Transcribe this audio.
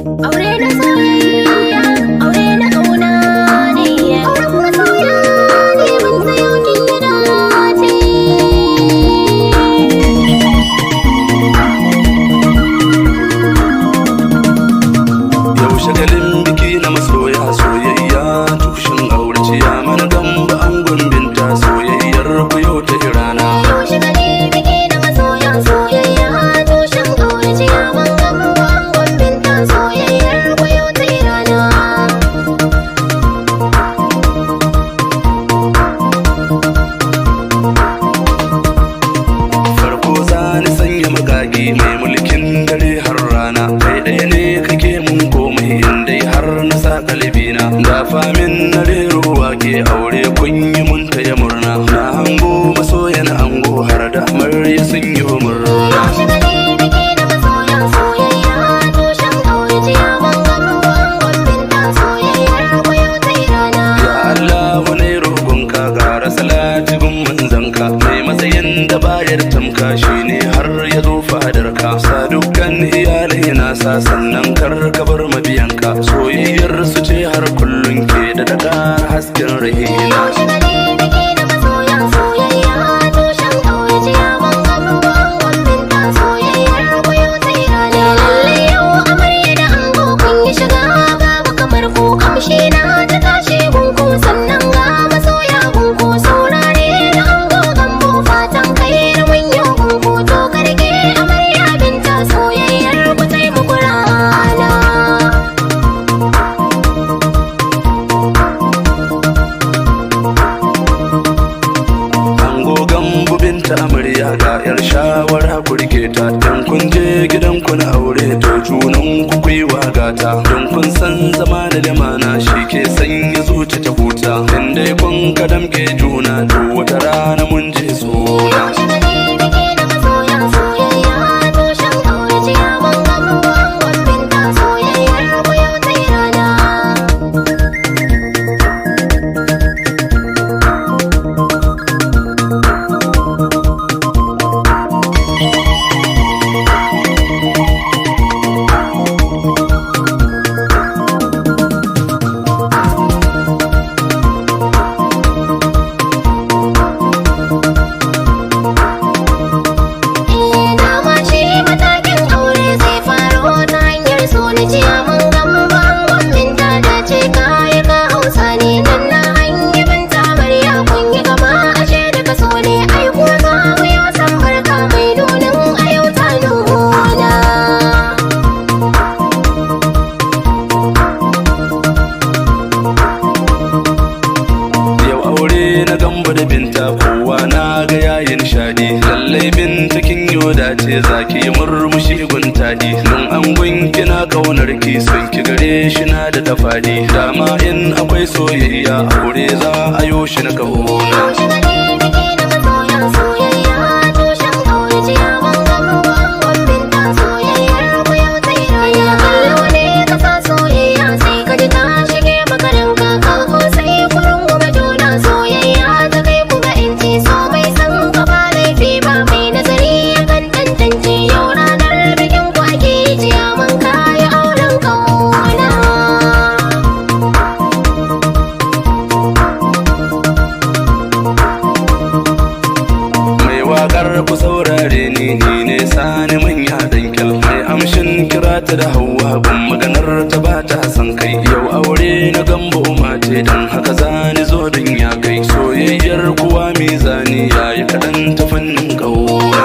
Aure na soyayya, aure na ƙauna ne. Auren masoya ne, mun sayo kin yi dace. Yau shagalin biki na masoya, soyayya tushen aure ciya mana gamba angon binta, soyayyar ku yau ta irana. Yau shagalin biki na masoya, soyayya tushen aure ciya mana gamba angon binta, soyayyar ku yau ta irana. Farko za ni sanya magagi mai mulkin dare har rana, kai ɗaya ne kake mun komai indai har na sa kalbina. Da famin na rero wake aure kun yi mun taya murna, na hango masoyan ango har da amarya sun yi murna. Yau shagalin biki na masoya, soyayya tushen aure ciya mana gamba angon binta, soyayyar ku yau ta irana. Ya Allah wani roƙonka gara salati gun manzanka, mai matsayin da bayar tamka shine har ya zo fadarka. Sa dukkan iyalai nasa sannan kar ka bar mabiyanka, soyayyar su ce har kullun ke da daga hasken rahina. Yau shagalin biki na masoya, soyayya tushen aure ciya mana gamba angon binta, soyayyar ku yau ta irana. Lallai yau amarya da ango kun yi shiga babu kamar ku, kamshi na ta tashi gunku sannan ga masoya gunku, saurare da ango gambo fatan kai da manyan gunku, to karke amarya binta, soyayyar ku ta yi muku rana. Ango gambo binta amarya ga yar shawara ku rike ta, dan kun je gidan ku na aure to junan ku kuyi wagata, don kun san zama da limana shi ke sanya zuci ta huta, in dai kun ka damke juna to wata rana mun je suna. Yau shagalin biki na masoya, soyayya tushen aure ciya mana gamba angon binta, soyayyar ku yau ta irana. Dama shi matakin aure zai faro ta hanyar so na ciya mana gamba angon binta, da ce kayi ka hausa ne nan na hanyi binta amarya kun yi gama ashe daga so ne, ai ko za mu yi wasan barka mai nunin a yau ta nuna. Yau aure na gamba da binta kowa na ga yayin nishadi, lallai binta kin yi dace zaki yi murmushi guntadi, don angon kina kaunar ki son ki gare shi na da tafadi, dama in akwai soyayya aure za a yo shi na kauna. Yau shagalin biki na masoya, soyayya tushen aure ciya mana gamba angon binta, soyayyar ku yau ta irana. Kallo ne ka sa soyayya sai ka ji ta shige maka ranka, ka ko sai ku rungume juna, soyayya ta kai ku ga inci, so mai san ka ba laifi ba mai nazari kan tantance. Yau ranar bikin ku ake ciya mana kayi auren ƙauna. Mai wakar ku saurare ni ne sani manya dankyal, mai amshin kira ta da hawa gun maganar ta ba ta san kai. Yau aure na gambo mace dan haka zani zo don ya kai, soyayyar kuwa mizani yayi kaɗan ta fannin ƙauna.